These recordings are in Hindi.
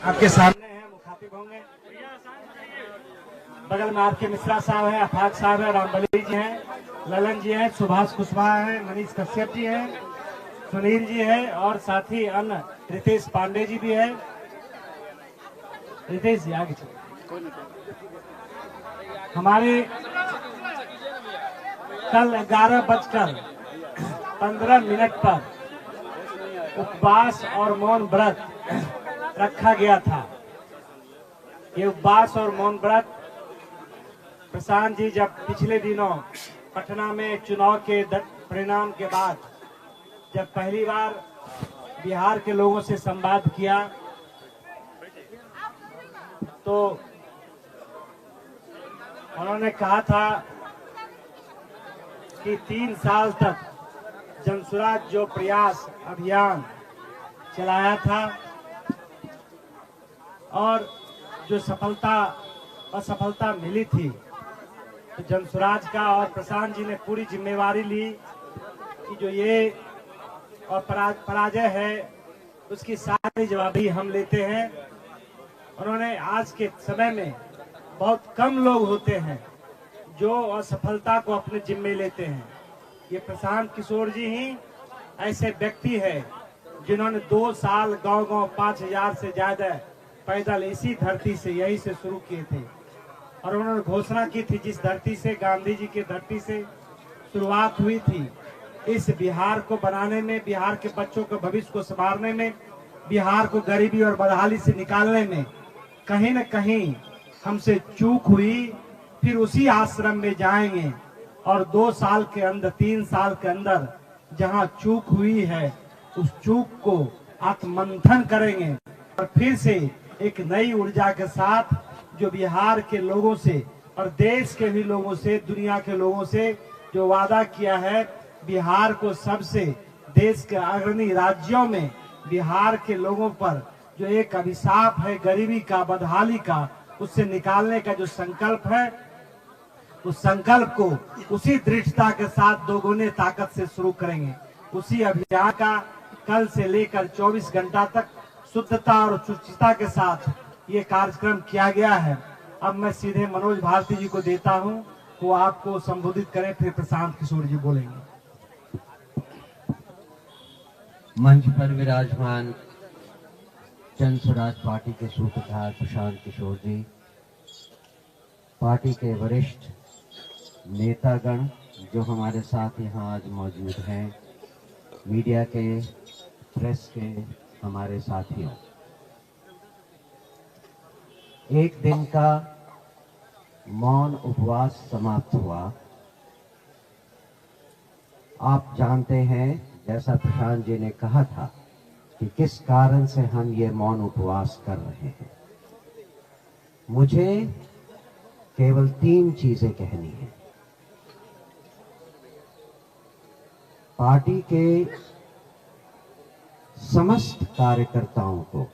आपके सामने हैं, मुखातिब होंगे। बगल में आपके मिश्रा साहब हैं, अफाक साहब हैं, रामबली जी हैं, ललन जी हैं, सुभाष कुशवाहा हैं, मनीष कश्यप जी हैं, सुनील जी हैं और साथ ही अन्य रितेश पांडे जी भी हैं। रितेश जी आगे चलो। हमारे कल 11:15 पर उपवास और मौन व्रत रखा गया था। ये उपवास और मौन व्रत प्रशांत जी जब पिछले दिनों पटना में चुनाव के परिणाम के बाद जब पहली बार बिहार के लोगों से संवाद किया तो उन्होंने कहा था कि 3 साल तक जनसुराज जो प्रयास अभियान चलाया था और जो असफलता मिली थी, तो जनसुराज का और प्रशांत जी ने पूरी जिम्मेवारी ली कि जो ये और पराजय है उसकी सारी जवाबदेही हम लेते हैं। उन्होंने आज के समय में बहुत कम लोग होते हैं जो असफलता को अपने जिम्मे लेते हैं। ये प्रशांत किशोर जी ही ऐसे व्यक्ति है जिन्होंने 2 साल गांव-गांव 5000 से ज्यादा पैदल इसी धरती से यही से शुरू किए थे और उन्होंने घोषणा की थी जिस धरती से गांधी जी की धरती से शुरुआत हुई थी, इस बिहार को बनाने में, बिहार के बच्चों के भविष्य को संवारने में, बिहार को गरीबी और बदहाली से निकालने में कहीं न कहीं हमसे चूक हुई। फिर उसी आश्रम में जाएंगे और 2 साल के अंदर 3 साल के अंदर जहां चूक हुई है उस चूक को आत्ममंथन करेंगे और फिर से एक नई ऊर्जा के साथ जो बिहार के लोगों से और देश के भी लोगों से, दुनिया के लोगों से जो वादा किया है, बिहार को सबसे देश के अग्रणी राज्यों में बिहार के लोगों पर जो एक अभिशाप है गरीबी का, बदहाली का, उससे निकालने का जो संकल्प है, उस संकल्प को उसी दृढ़ता के साथ दोगुने ताकत से शुरू करेंगे। उसी अभियान का कल से लेकर 24 घंटा तक शुद्धता और शुचिता के साथ ये कार्यक्रम किया गया है। अब मैं सीधे मनोज भारती जी को देता हूं, वो आपको संबोधित करें, फिर प्रशांत किशोर जी बोलेंगे। मंच पर विराजमान जनसुराज पार्टी के सूत्रधार प्रशांत किशोर जी, पार्टी के वरिष्ठ नेतागण जो हमारे साथ यहाँ आज मौजूद हैं, मीडिया के, प्रेस के हमारे साथियों, एक दिन का मौन उपवास समाप्त हुआ। आप जानते हैं, जैसा प्रशांत जी ने कहा था कि किस कारण से हम ये मौन उपवास कर रहे हैं। मुझे केवल 3 चीजें कहनी है। पार्टी के समस्त कार्यकर्ताओं को,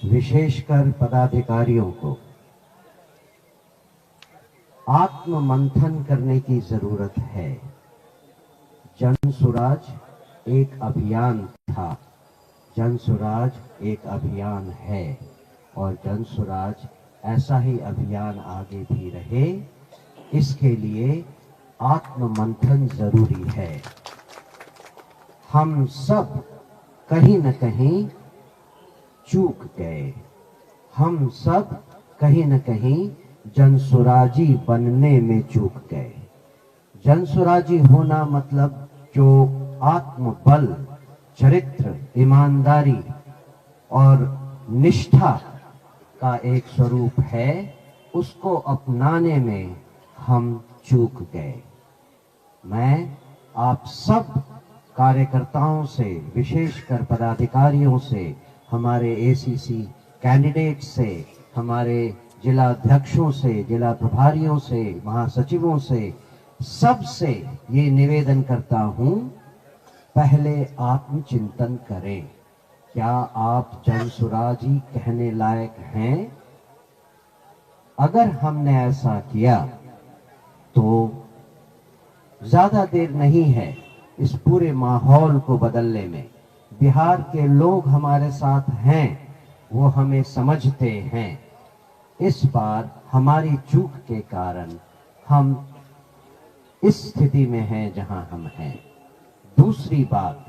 विशेषकर पदाधिकारियों को आत्ममंथन करने की जरूरत है। जनसुराज एक अभियान था, जनसुराज एक अभियान है और जनसुराज ऐसा ही अभियान आगे भी रहे, इसके लिए आत्ममंथन जरूरी है। हम सब कहीं न कहीं चूक गए, हम सब कहीं न कहीं जनसुराजी बनने में चूक गए। जनसुराजी होना मतलब जो आत्मबल, चरित्र, ईमानदारी और निष्ठा का एक स्वरूप है, उसको अपनाने में हम चूक गए। मैं आप सब कार्यकर्ताओं से, विशेषकर पदाधिकारियों से, हमारे एसीसी कैंडिडेट से, हमारे जिला अध्यक्षों से, जिला प्रभारियों से, महासचिवों से, सबसे ये निवेदन करता हूं, पहले आत्मचिंतन करें। क्या आप जनसुराजी कहने लायक हैं? अगर हमने ऐसा किया तो ज्यादा देर नहीं है इस पूरे माहौल को बदलने में। बिहार के लोग हमारे साथ हैं, वो हमें समझते हैं। इस बार हमारी चूक के कारण हम इस स्थिति में हैं जहां हम हैं। दूसरी बात,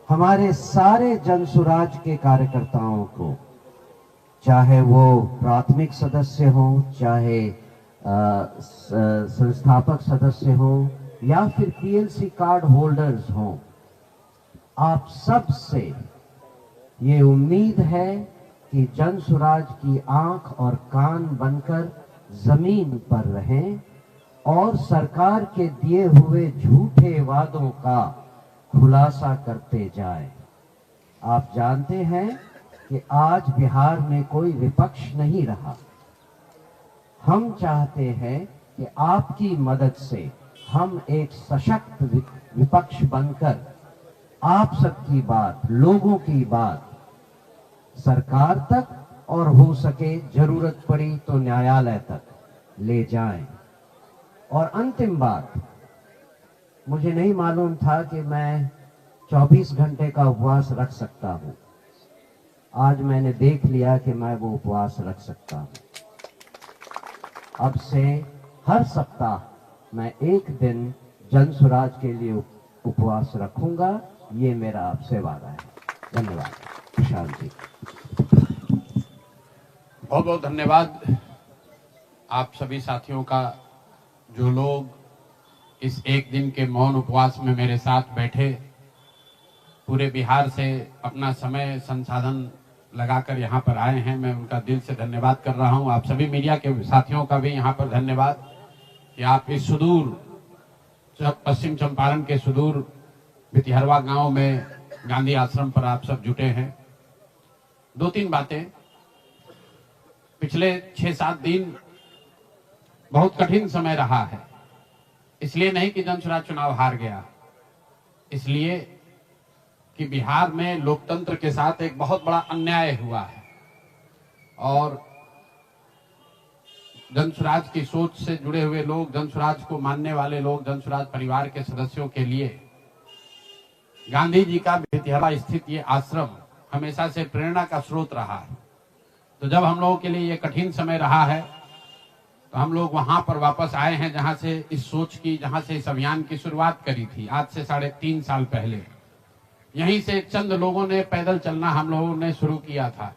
हमारे सारे जनसुराज के कार्यकर्ताओं को, चाहे वो प्राथमिक सदस्य हो, चाहे संस्थापक सदस्य हो, या फिर पीएलसी कार्ड होल्डर्स हों, आप सब से ये उम्मीद है कि जनसुराज की आंख और कान बनकर जमीन पर रहें और सरकार के दिए हुए झूठे वादों का खुलासा करते जाएं। आप जानते हैं कि आज बिहार में कोई विपक्ष नहीं रहा। हम चाहते हैं कि आपकी मदद से हम एक सशक्त विपक्ष बनकर आप सबकी बात, लोगों की बात सरकार तक और हो सके जरूरत पड़ी तो न्यायालय तक ले जाएं। और अंतिम बात, मुझे नहीं मालूम था कि मैं 24 घंटे का उपवास रख सकता हूं। आज मैंने देख लिया कि मैं वो उपवास रख सकता हूं। अब से हर सप्ताह मैं एक दिन जनसुराज के लिए उपवास रखूंगा। ये मेरा आपसे वादा है। धन्यवाद। प्रशांत जी, बहुत बहुत धन्यवाद आप सभी साथियों का, जो लोग इस एक दिन के मौन उपवास में मेरे साथ बैठे, पूरे बिहार से अपना समय संसाधन लगाकर यहाँ पर आए हैं। मैं उनका दिल से धन्यवाद कर रहा हूँ। आप सभी मीडिया के साथियों का भी यहाँ पर धन्यवाद कि आप इस सुदूर पश्चिम चंपारण के सुदूर भितिहरवा गांव में गांधी आश्रम पर आप सब जुटे हैं। दो तीन बातें, पिछले 6-7 दिन बहुत कठिन समय रहा है। इसलिए नहीं कि जनसुराज चुनाव हार गया, इसलिए कि बिहार में लोकतंत्र के साथ एक बहुत बड़ा अन्याय हुआ है और जनसुराज की सोच से जुड़े हुए लोग, जनसुराज को मानने वाले लोग, जनसुराज परिवार के सदस्यों के लिए गांधी जी का भितिहरवा स्थित ये आश्रम हमेशा से प्रेरणा का स्रोत रहा है। तो जब हम लोगों के लिए ये कठिन समय रहा है तो हम लोग वहां पर वापस आए हैं जहां से इस सोच की, जहां से इस अभियान की शुरुआत करी थी आज से 3.5 साल पहले। यहीं से चंद लोगों ने पैदल चलना हम लोगों ने शुरू किया था।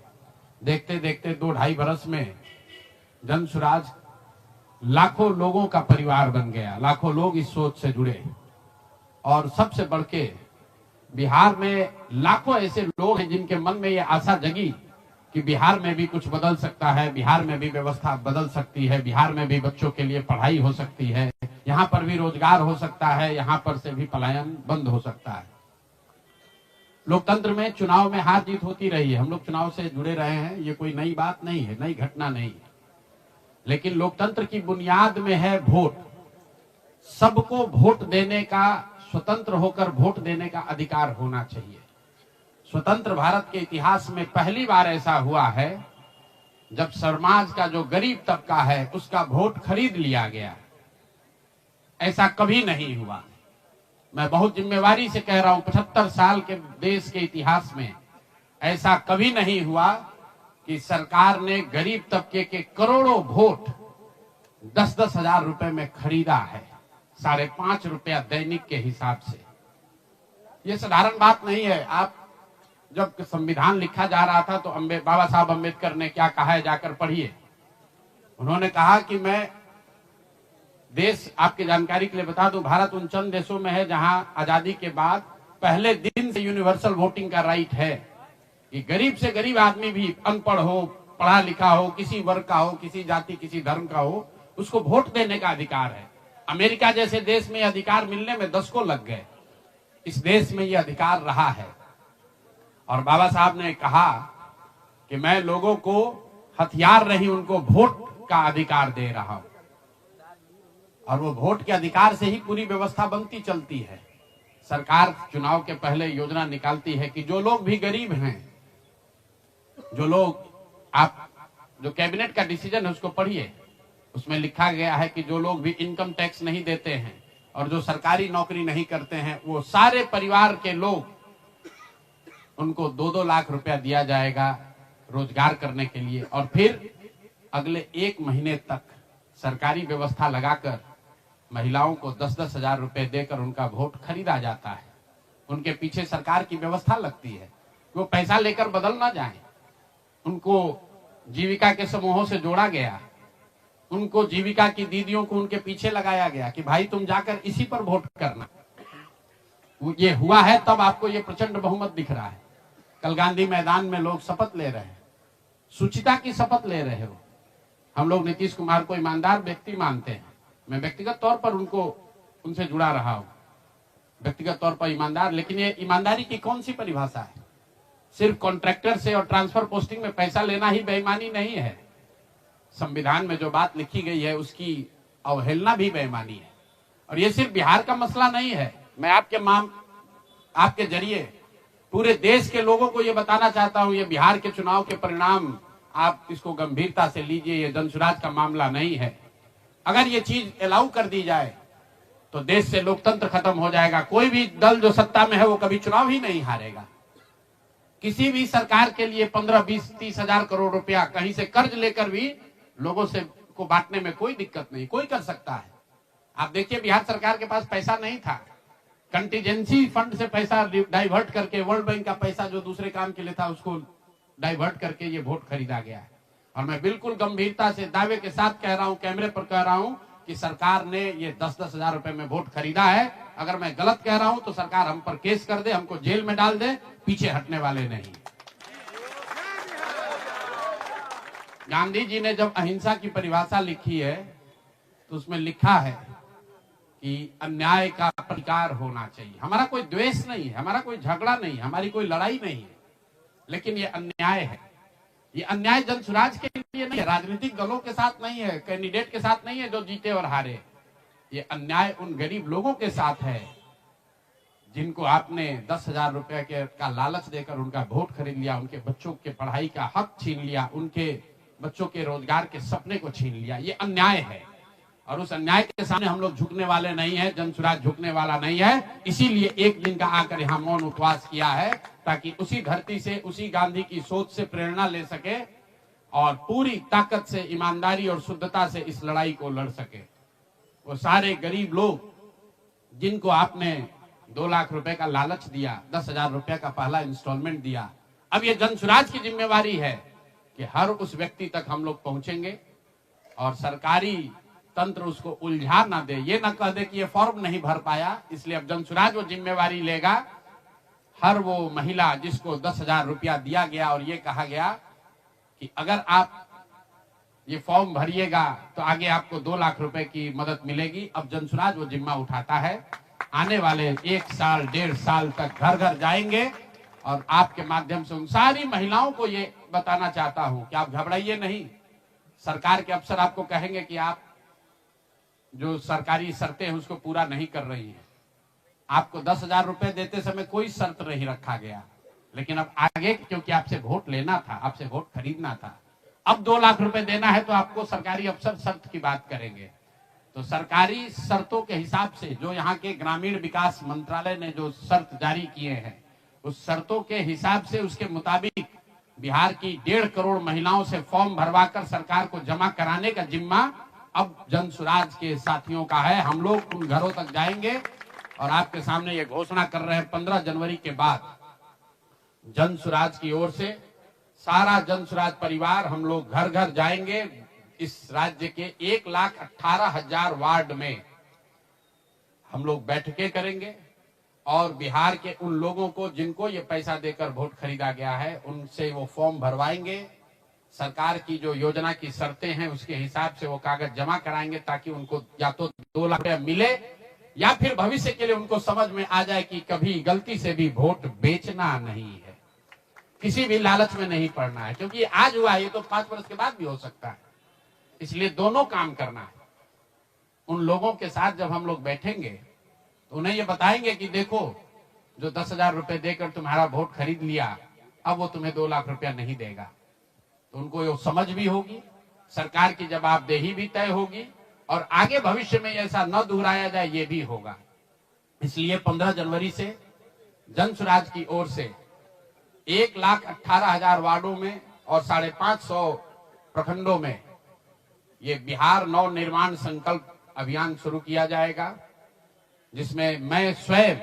देखते देखते 2-2.5 बरस में जनसुराज लाखों लोगों का परिवार बन गया। लाखों लोग इस सोच से जुड़े और सबसे बढ़ के बिहार में लाखों ऐसे लोग हैं जिनके मन में ये आशा जगी कि बिहार में भी कुछ बदल सकता है, बिहार में भी व्यवस्था बदल सकती है, बिहार में भी बच्चों के लिए पढ़ाई हो सकती है, यहाँ पर भी रोजगार हो सकता है, यहाँ पर से भी पलायन बंद हो सकता है। लोकतंत्र में चुनाव में हार जीत होती रही है। हम लोग चुनाव से जुड़े रहे हैं, ये कोई नई बात नहीं है, नई घटना नहीं है। लेकिन लोकतंत्र की बुनियाद में है वोट। सबको वोट देने का, स्वतंत्र होकर वोट देने का अधिकार होना चाहिए। स्वतंत्र भारत के इतिहास में पहली बार ऐसा हुआ है जब समाज का जो गरीब तबका है उसका वोट खरीद लिया गया। ऐसा कभी नहीं हुआ। मैं बहुत जिम्मेवारी से कह रहा हूं, 75 साल के देश के इतिहास में ऐसा कभी नहीं हुआ कि सरकार ने गरीब तबके के करोड़ों वोट 10-10 हजार रुपए में खरीदा है, 5.5 रुपया दैनिक के हिसाब से। ये साधारण बात नहीं है। आप जब संविधान लिखा जा रहा था तो बाबा साहब अम्बेडकर ने क्या कहा है, जाकर पढ़िए। उन्होंने कहा कि मैं देश, आपकी जानकारी के लिए बता दूं, भारत उन चंद देशों में है जहां आजादी के बाद पहले दिन से यूनिवर्सल वोटिंग का राइट है कि गरीब से गरीब आदमी भी, अनपढ़ हो, पढ़ा लिखा हो, किसी वर्ग का हो, किसी जाति किसी धर्म का हो, उसको वोट देने का अधिकार है। अमेरिका जैसे देश में अधिकार मिलने में 10 को लग गए। इस देश में यह अधिकार रहा है और बाबा साहब ने कहा कि मैं लोगों को हथियार नहीं, उनको वोट का अधिकार दे रहा हूं और वो वोट के अधिकार से ही पूरी व्यवस्था बनती चलती है। सरकार चुनाव के पहले योजना निकालती है कि जो लोग भी गरीब हैं, जो लोग, आप जो कैबिनेट का डिसीजन है उसको पढ़िए, उसमें लिखा गया है कि जो लोग भी इनकम टैक्स नहीं देते हैं और जो सरकारी नौकरी नहीं करते हैं, वो सारे परिवार के लोग, उनको 2-2 लाख रुपया दिया जाएगा रोजगार करने के लिए, और फिर अगले 1 महीने तक सरकारी व्यवस्था लगाकर महिलाओं को 10-10 हजार रुपए देकर उनका वोट खरीदा जाता है। उनके पीछे सरकार की व्यवस्था लगती है, वो पैसा लेकर बदल ना जाए। उनको जीविका के समूहों से जोड़ा गया, उनको जीविका की दीदियों को उनके पीछे लगाया गया कि भाई तुम जाकर इसी पर वोट करना। ये हुआ है तब आपको ये प्रचंड बहुमत दिख रहा है। कल गांधी मैदान में लोग शपथ ले रहे हैं, शुचिता की शपथ ले रहे हो। हम लोग नीतीश कुमार को ईमानदार व्यक्ति मानते हैं, मैं व्यक्तिगत तौर पर उनसे जुड़ा रहा हूं, व्यक्तिगत तौर पर ईमानदार। लेकिन ये ईमानदारी की कौन सी परिभाषा है? सिर्फ कॉन्ट्रैक्टर से और ट्रांसफर पोस्टिंग में पैसा लेना ही बेईमानी नहीं है। संविधान में जो बात लिखी गई है उसकी अवहेलना भी बेईमानी है। और ये सिर्फ बिहार का मसला नहीं है। मैं आपके जरिए पूरे देश के लोगों को ये बताना चाहता हूं, ये बिहार के चुनाव के परिणाम आप इसको गंभीरता से लीजिए, ये जनसुराज का मामला नहीं है। अगर ये चीज अलाउ कर दी जाए तो देश से लोकतंत्र खत्म हो जाएगा। कोई भी दल जो सत्ता में है वो कभी चुनाव ही नहीं हारेगा। किसी भी सरकार के लिए 15, 20, 30 हजार करोड़ रुपया कहीं से कर्ज लेकर भी लोगों से को बांटने में कोई दिक्कत नहीं, कोई कर सकता है। आप देखिए बिहार सरकार के पास पैसा नहीं था, कंटीजेंसी फंड से पैसा डाइवर्ट करके, वर्ल्ड बैंक का पैसा जो दूसरे काम के लिए था उसको डाइवर्ट करके ये वोट खरीदा गया है। और मैं बिल्कुल गंभीरता से दावे के साथ कह रहा हूं, कैमरे पर कह रहा हूं कि सरकार ने ये 10-10 हजार रुपए में वोट खरीदा है। अगर मैं गलत कह रहा हूं तो सरकार हम पर केस कर दे, हमको जेल में डाल दे, पीछे हटने वाले नहीं। गांधी जी ने जब अहिंसा की परिभाषा लिखी है तो उसमें लिखा है कि अन्याय का प्रतिकार होना चाहिए। हमारा कोई द्वेष नहीं है, हमारा कोई झगड़ा नहीं है, हमारी कोई लड़ाई नहीं है, लेकिन ये अन्याय है। ये अन्याय जनसुराज के लिए नहीं है, राजनीतिक दलों के साथ नहीं है, कैंडिडेट के साथ नहीं है जो जीते और हारे। ये अन्याय उन गरीब लोगों के साथ है जिनको आपने 10 हजार रुपए का लालच देकर उनका वोट खरीद लिया, उनके बच्चों के पढ़ाई का हक छीन लिया, उनके बच्चों के रोजगार के सपने को छीन लिया। ये अन्याय है और उस अन्याय के सामने हम लोग झुकने वाले नहीं है, जनसुराज झुकने वाला नहीं है। इसीलिए एक दिन का आकर यहाँ मौन उपवास किया है ताकि उसी धरती से, उसी गांधी की सोच से प्रेरणा ले सके और पूरी ताकत से, ईमानदारी और शुद्धता से इस लड़ाई को लड़ सके। वो सारे गरीब लोग जिनको आपने 2 लाख रुपए का लालच दिया, 10 हजार रुपए का पहला इंस्टॉलमेंट दिया, अब ये जनसुराज की जिम्मेवारी है कि हर उस व्यक्ति तक हम लोग पहुंचेंगे और सरकारी तंत्र उसको उलझा ना दे, ये ना कह दे कि ये फॉर्म नहीं भर पाया। इसलिए अब जनसुराज वो जिम्मेवारी लेगा। हर वो महिला जिसको 10 हजार रुपया दिया गया और ये कहा गया कि अगर आप ये फॉर्म भरिएगा तो आगे आपको 2 लाख रुपए की मदद मिलेगी, अब जनसुराज वो जिम्मा उठाता है। आने वाले 1 साल 1.5 साल तक घर घर जाएंगे और आपके माध्यम से उन सारी महिलाओं को ये बताना चाहता हूं कि आप घबराइए नहीं। सरकार के अफसर आपको कहेंगे कि आप जो सरकारी शर्तें हैं उसको पूरा नहीं कर रही हैं। आपको 10 हजार रुपए देते समय कोई शर्त नहीं रखा गया, लेकिन अब आगे क्योंकि आपसे वोट लेना था, आपसे वोट खरीदना था, अब 2 लाख रुपए देना है तो आपको सरकारी अफसर शर्त की बात करेंगे। तो सरकारी शर्तों के हिसाब से जो यहाँ के ग्रामीण विकास मंत्रालय ने जो शर्त जारी किए हैं, उस शर्तों के हिसाब से, उसके मुताबिक बिहार की 1.5 करोड़ महिलाओं से फॉर्म भरवाकर सरकार को जमा कराने का जिम्मा अब जनसुराज के साथियों का है। हम लोग उन घरों तक जाएंगे और आपके सामने ये घोषणा कर रहे हैं 15 जनवरी के बाद जनसुराज की ओर से सारा जनसुराज परिवार हम लोग घर घर जाएंगे। इस राज्य के 1,18,000 वार्ड में हम लोग बैठकें करेंगे और बिहार के उन लोगों को जिनको ये पैसा देकर वोट खरीदा गया है उनसे वो फॉर्म भरवाएंगे। सरकार की जो योजना की शर्तें हैं उसके हिसाब से वो कागज जमा कराएंगे ताकि उनको या तो 2 लाख रुपया मिले या फिर भविष्य के लिए उनको समझ में आ जाए कि कभी गलती से भी वोट बेचना नहीं है, किसी भी लालच में नहीं पड़ना है, क्योंकि आज हुआ है, ये तो 5 वर्ष के बाद भी हो सकता है। इसलिए दोनों काम करना है। उन लोगों के साथ जब हम लोग बैठेंगे तो उन्हें ये बताएंगे कि देखो जो 10 हजार रुपए देकर तुम्हारा वोट खरीद लिया, अब वो तुम्हें 2 लाख रुपया नहीं देगा। तो उनको ये समझ भी होगी, सरकार की जवाबदेही भी तय होगी और आगे भविष्य में ऐसा न दोहराया जाए ये भी होगा। इसलिए 15 जनवरी से जनसुराज की ओर से 1,18,000 वार्डों में और 550 प्रखंडों में ये बिहार नव निर्माण संकल्प अभियान शुरू किया जाएगा, जिसमें मैं स्वयं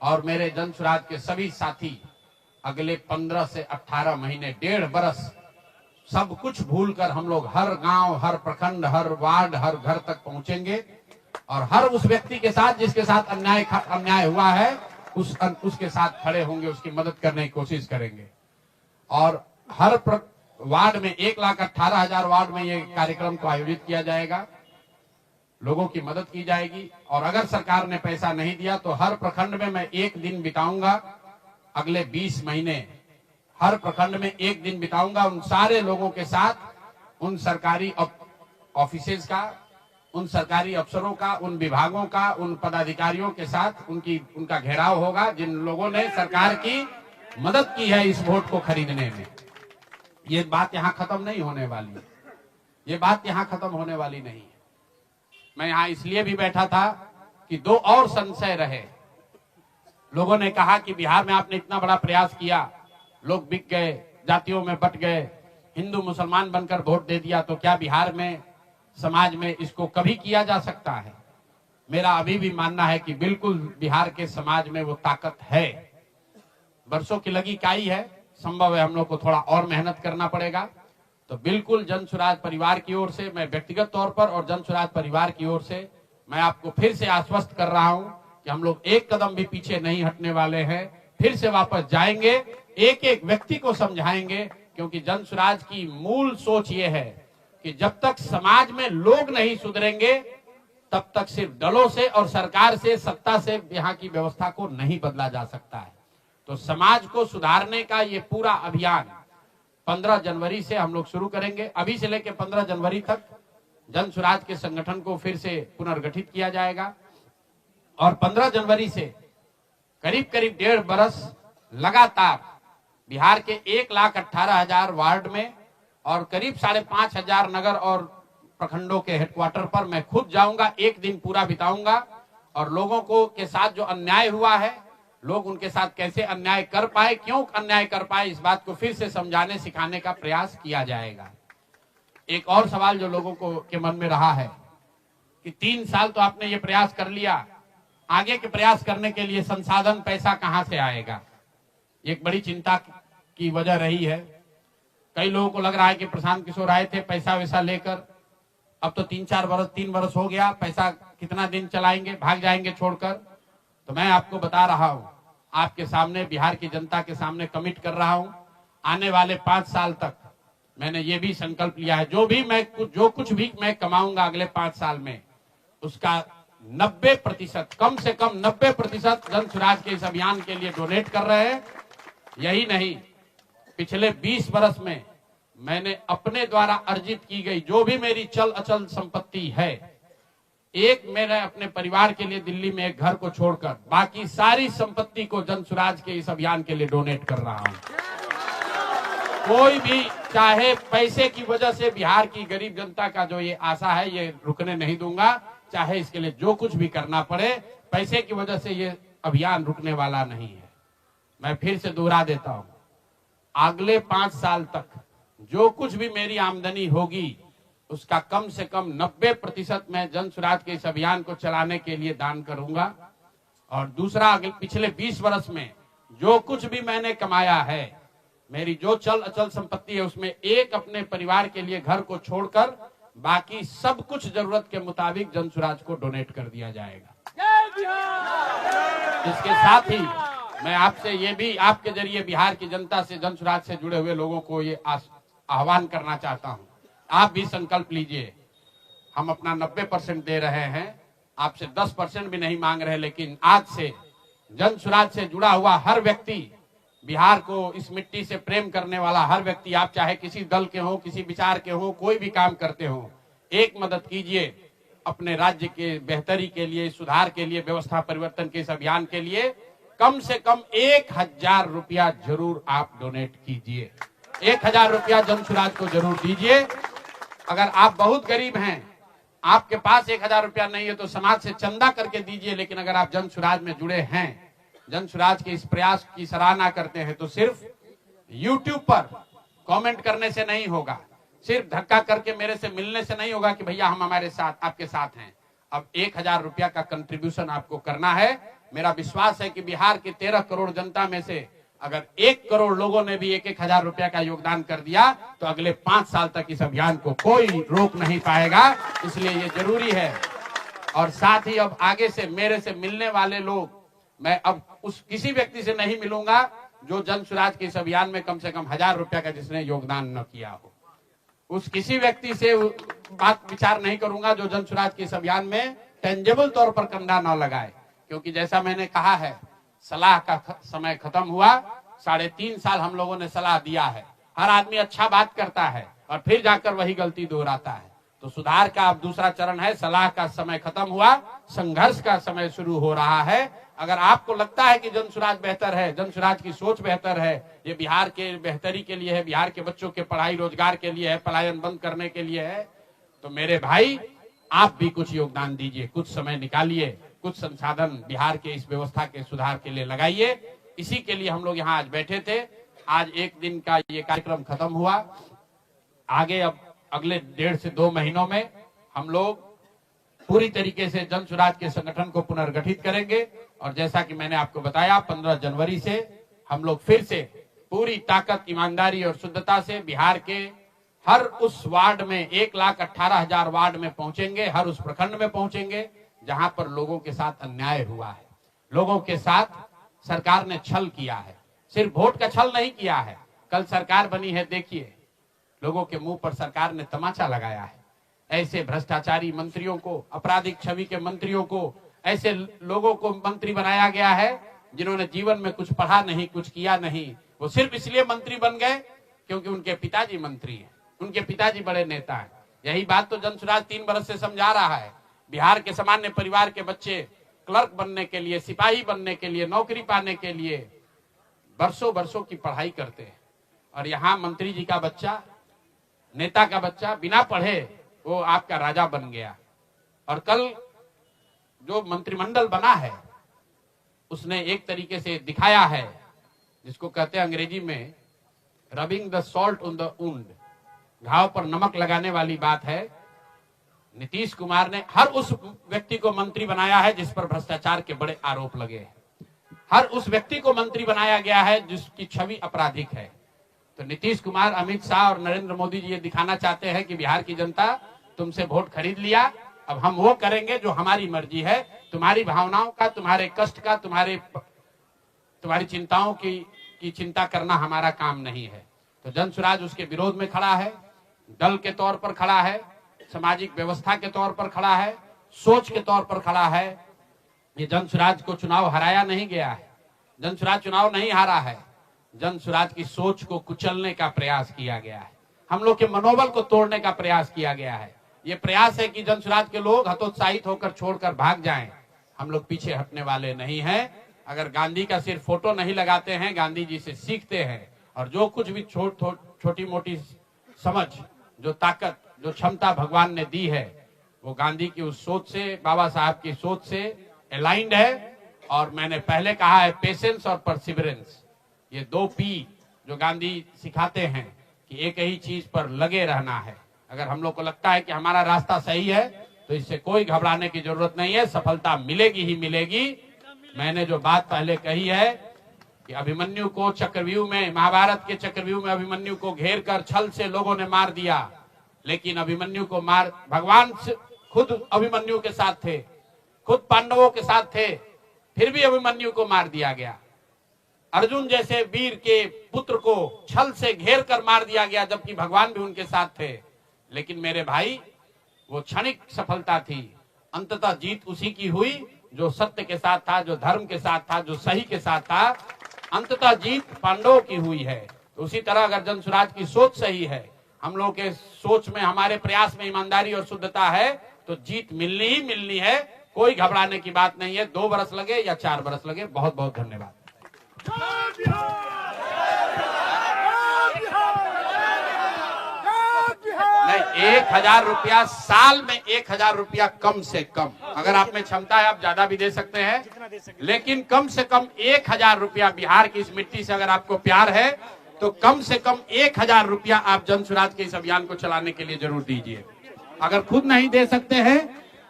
और मेरे जन सुराज के सभी साथी अगले 15 से 18 महीने, 1.5 बरस सब कुछ भूलकर हम लोग हर गांव, हर प्रखंड, हर वार्ड, हर घर तक पहुंचेंगे और हर उस व्यक्ति के साथ जिसके साथ अन्याय हुआ है उसके साथ खड़े होंगे, उसकी मदद करने की कोशिश करेंगे। और हर वार्ड में 1,18,000 वार्ड में ये कार्यक्रम को आयोजित किया जाएगा, लोगों की मदद की जाएगी। और अगर सरकार ने पैसा नहीं दिया तो हर प्रखंड में मैं 1 दिन बिताऊंगा, अगले 20 महीने हर प्रखंड में 1 दिन बिताऊंगा उन सारे लोगों के साथ, उन सरकारी ऑफिसेज का, उन सरकारी अफसरों का, उन विभागों का, उन पदाधिकारियों के साथ उनका घेराव होगा जिन लोगों ने सरकार की मदद की है इस वोट को खरीदने में। ये बात यहाँ खत्म नहीं होने वाली है, ये बात यहाँ खत्म होने वाली नहीं है। मैं यहाँ इसलिए भी बैठा था कि 2 और संशय रहे। लोगों ने कहा कि बिहार में आपने इतना बड़ा प्रयास किया, लोग बिक गए, जातियों में बट गए, हिंदू मुसलमान बनकर वोट दे दिया, तो क्या बिहार में समाज में इसको कभी किया जा सकता है? मेरा अभी भी मानना है कि बिल्कुल बिहार के समाज में वो ताकत है। वर्षों की लगी काई है, संभव है हम लोग को थोड़ा और मेहनत करना पड़ेगा। तो बिल्कुल जन सुराज परिवार की ओर से, मैं व्यक्तिगत तौर पर और जन सुराज परिवार की ओर से मैं आपको फिर से आश्वस्त कर रहा हूं कि हम लोग एक कदम भी पीछे नहीं हटने वाले हैं, फिर से वापस जाएंगे, एक एक व्यक्ति को समझाएंगे, क्योंकि जन सुराज की मूल सोच ये है कि जब तक समाज में लोग नहीं सुधरेंगे तब तक सिर्फ दलों से और सरकार से, सत्ता से यहाँ की व्यवस्था को नहीं बदला जा सकता है। तो समाज को सुधारने का ये पूरा अभियान 15 जनवरी से हम लोग शुरू करेंगे। अभी से लेकर 15 जनवरी तक जन सुराज के संगठन को फिर से पुनर्गठित किया जाएगा और 15 जनवरी से करीब करीब 1.5 बरस लगातार बिहार के 1,18,000 वार्ड में और करीब 5,500 नगर और प्रखंडों के हेडक्वार्टर पर मैं खुद जाऊंगा, 1 दिन पूरा बिताऊंगा और लोगों को के साथ जो अन्याय हुआ है, लोग उनके साथ कैसे अन्याय कर पाए, क्यों अन्याय कर पाए, इस बात को फिर से समझाने सिखाने का प्रयास किया जाएगा। एक और सवाल जो लोगों को के मन में रहा है कि 3 साल तो आपने ये प्रयास कर लिया, आगे के प्रयास करने के लिए संसाधन, पैसा कहां से आएगा? एक बड़ी चिंता की वजह रही है। कई लोगों को लग रहा है कि प्रशांत किशोर आए थे पैसा वैसा लेकर, अब तो 3 बरस हो गया, पैसा कितना दिन चलाएंगे, भाग जाएंगे छोड़कर। तो मैं आपको बता रहा हूं, आपके सामने, बिहार की जनता के सामने कमिट कर रहा हूं, आने वाले 5 साल तक मैंने ये भी संकल्प लिया है, जो कुछ भी मैं कमाऊंगा अगले 5 साल में, उसका 90%, कम से कम 90% जन सुराज के इस अभियान के लिए डोनेट कर रहे हैं। यही नहीं, पिछले 20 बरस में मैंने अपने द्वारा अर्जित की गई जो भी मेरी चल अचल संपत्ति है, मैंने अपने परिवार के लिए दिल्ली में एक घर को छोड़कर बाकी सारी संपत्ति को जन सुराज के इस अभियान के लिए डोनेट कर रहा हूं। कोई भी चाहे पैसे की वजह से बिहार की गरीब जनता का जो ये आशा है, ये रुकने नहीं दूंगा, चाहे इसके लिए जो कुछ भी करना पड़े, पैसे की वजह से ये अभियान रुकने वाला नहीं है। मैं फिर से दोहरा देता हूं, अगले 5 साल तक जो कुछ भी मेरी आमदनी होगी उसका कम से कम 90% मैं जन सुराज के इस अभियान को चलाने के लिए दान करूंगा। और दूसरा, पिछले 20 वर्ष में जो कुछ भी मैंने कमाया है, मेरी जो चल अचल संपत्ति है, उसमें एक अपने परिवार के लिए घर को छोड़कर बाकी सब कुछ जरूरत के मुताबिक जन सुराज को डोनेट कर दिया जाएगा। इसके साथ ही मैं आपसे ये भी, आपके जरिए बिहार की जनता से, जन सुराज से जुड़े हुए लोगों को ये आह्वान करना चाहता हूं, आप भी संकल्प लीजिए। हम अपना 90% दे रहे हैं, आपसे 10% भी नहीं मांग रहे, लेकिन आज से जन सुराज से जुड़ा हुआ हर व्यक्ति, बिहार को, इस मिट्टी से प्रेम करने वाला हर व्यक्ति, आप चाहे किसी दल के हो, किसी विचार के हो, कोई भी काम करते हो, एक मदद कीजिए अपने राज्य के बेहतरी के लिए, सुधार के लिए, व्यवस्था परिवर्तन के इस अभियान के लिए। कम से कम 1,000 रुपया जरूर आप डोनेट कीजिए, 1,000 रुपया जन सुराज को जरूर दीजिए। अगर आप बहुत गरीब हैं, आपके पास 1,000 रुपया नहीं है, तो समाज से चंदा करके दीजिए। लेकिन अगर आप जन सुराज में जुड़े हैं, जन सुराज के इस प्रयास की सराहना करते हैं, तो सिर्फ यूट्यूब पर कमेंट करने से नहीं होगा, सिर्फ धक्का करके मेरे से मिलने से नहीं होगा कि भैया हम हमारे साथ, आपके साथ हैं। अब 1000 रुपया का कंट्रीब्यूशन आपको करना है। मेरा विश्वास है कि बिहार की 13 करोड़ जनता में से अगर 1 करोड़ लोगों ने भी 1-1000 रुपया का योगदान कर दिया तो अगले 5 साल तक इस अभियान को कोई रोक नहीं पाएगा। इसलिए ये जरूरी है। और साथ ही अब आगे से मेरे से मिलने वाले लोग, मैं अब उस किसी व्यक्ति से नहीं मिलूंगा जो जन स्वराज के इस अभियान में कम से कम 1000 रुपया का जिसने योगदान न किया हो। उस किसी व्यक्ति से बात विचार नहीं करूंगा जो जन स्वराज के इस अभियान में टेंजेबल तौर पर कंधा न लगाए, क्योंकि जैसा मैंने कहा है, सलाह का समय खत्म हुआ। 3.5 साल हम लोगों ने सलाह दिया है। हर आदमी अच्छा बात करता है और फिर जाकर वही गलती दोहराता है। तो सुधार का अब दूसरा चरण है। सलाह का समय खत्म हुआ, संघर्ष का समय शुरू हो रहा है। अगर आपको लगता है कि जन स्वराज बेहतर है, जन स्वराज की सोच बेहतर है, ये बिहार के बेहतरी के लिए है, बिहार के बच्चों के पढ़ाई रोजगार के लिए है, पलायन बंद करने के लिए है, तो मेरे भाई आप भी कुछ योगदान दीजिए, कुछ समय निकालिए, कुछ संसाधन बिहार के इस व्यवस्था के सुधार के लिए लगाइए। इसी के लिए हम लोग यहाँ आज बैठे थे। आज 1 दिन का ये कार्यक्रम खत्म हुआ। आगे अब अगले 1.5 से 2 महीनों में हम लोग पूरी तरीके से जन स्वराज के संगठन को पुनर्गठित करेंगे। और जैसा कि मैंने आपको बताया, 15 जनवरी से हम लोग फिर से पूरी ताकत, ईमानदारी और शुद्धता से बिहार के हर उस वार्ड में 1,18,000 वार्ड में पहुंचेंगे, हर उस प्रखंड में पहुंचेंगे जहां पर लोगों के साथ अन्याय हुआ है, लोगों के साथ सरकार ने छल किया है। सिर्फ वोट का छल नहीं किया है, कल सरकार बनी है, देखिए लोगों के मुंह पर सरकार ने तमाचा लगाया है। ऐसे भ्रष्टाचारी मंत्रियों को, आपराधिक छवि के मंत्रियों को, ऐसे लोगों को मंत्री बनाया गया है जिन्होंने जीवन में कुछ पढ़ा नहीं, कुछ किया नहीं। वो सिर्फ इसलिए मंत्री बन गए क्योंकि उनके पिताजी मंत्री हैं, उनके पिताजी बड़े नेता हैं। यही बात तो जन स्वराज 3 बरस से समझा रहा है। बिहार के सामान्य परिवार के बच्चे क्लर्क बनने के लिए, सिपाही बनने के लिए, नौकरी पाने के लिए बरसों की पढ़ाई करते हैं। और यहाँ मंत्री जी का बच्चा, नेता का बच्चा बिना पढ़े वो आपका राजा बन गया। और कल जो मंत्रिमंडल बना है उसने एक तरीके से दिखाया है, जिसको कहते हैं अंग्रेजी में rubbing the salt on the wound, घाव पर नमक लगाने वाली बात है। नीतीश कुमार ने हर उस व्यक्ति को मंत्री बनाया है जिस पर भ्रष्टाचार के बड़े आरोप लगे हैं। हर उस व्यक्ति को मंत्री बनाया गया है जिसकी छवि आपराधिक है। तो नीतीश कुमार, अमित शाह और नरेंद्र मोदी जी ये दिखाना चाहते हैं कि बिहार की जनता तुमसे वोट खरीद लिया, अब हम वो करेंगे जो हमारी मर्जी है। तुम्हारी भावनाओं का, तुम्हारे कष्ट का, तुम्हारी चिंताओं की चिंता करना हमारा काम नहीं है। तो जन स्वराज उसके विरोध में खड़ा है, दल के तौर पर खड़ा है, सामाजिक व्यवस्था के तौर पर खड़ा है, सोच के तौर पर खड़ा है। ये जन स्वराज को चुनाव हराया नहीं गया है, जन स्वराज चुनाव नहीं हारा है, जन स्वराज की सोच को कुचलने का प्रयास किया गया है, हम लोग के मनोबल को तोड़ने का प्रयास किया गया है। ये प्रयास है कि जन स्वराज के लोग हतोत्साहित होकर छोड़कर भाग जाएं। हम लोग पीछे हटने वाले नहीं हैं। अगर गांधी का सिर्फ फोटो नहीं लगाते हैं, गांधी जी से सीखते हैं और जो कुछ भी छोटी मोटी समझ, जो ताकत, जो क्षमता भगवान ने दी है, वो गांधी की उस सोच से, बाबा साहब की सोच से अलाइंड है। और मैंने पहले कहा है, पेशेंस और परसिवरेंस, ये 2 P जो गांधी सिखाते हैं कि एक ही चीज पर लगे रहना है। अगर हम लोग को लगता है कि हमारा रास्ता सही है तो इससे कोई घबराने की जरूरत नहीं है, सफलता मिलेगी ही मिलेगी। मैंने जो बात पहले कही है कि अभिमन्यु को चक्रव्यूह में, महाभारत के चक्रव्यूह में अभिमन्यु को घेर कर छल से लोगों ने मार दिया, लेकिन अभिमन्यु को भगवान खुद अभिमन्यु के साथ थे, खुद पांडवों के साथ थे, फिर भी अभिमन्यु को मार दिया गया। अर्जुन जैसे वीर के पुत्र को छल से घेर कर मार दिया गया, जबकि भगवान भी उनके साथ थे। लेकिन मेरे भाई, वो क्षणिक सफलता थी, अंततः जीत उसी की हुई जो सत्य के साथ था, जो धर्म के साथ था, जो सही के साथ था। अंततः जीत पांडवों की हुई है। तो उसी तरह अगर जन स्वराज की सोच सही है, हम लोग के सोच में, हमारे प्रयास में ईमानदारी और शुद्धता है, तो जीत मिलनी ही मिलनी है। कोई घबराने की बात नहीं है। 2 बरस लगे या 4 बरस लगे। बहुत बहुत धन्यवाद। नहीं, 1000 रुपया साल में, 1000 रुपया कम से कम। अगर आप में क्षमता है आप ज्यादा भी दे सकते हैं, लेकिन कम से कम 1000 रुपया बिहार की इस मिट्टी से अगर आपको प्यार है तो कम से कम 1000 रुपया आप जन स्वराज के इस अभियान को चलाने के लिए जरूर दीजिए। अगर खुद नहीं दे सकते हैं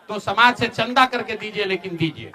तो समाज से चंदा करके दीजिए, लेकिन दीजिए।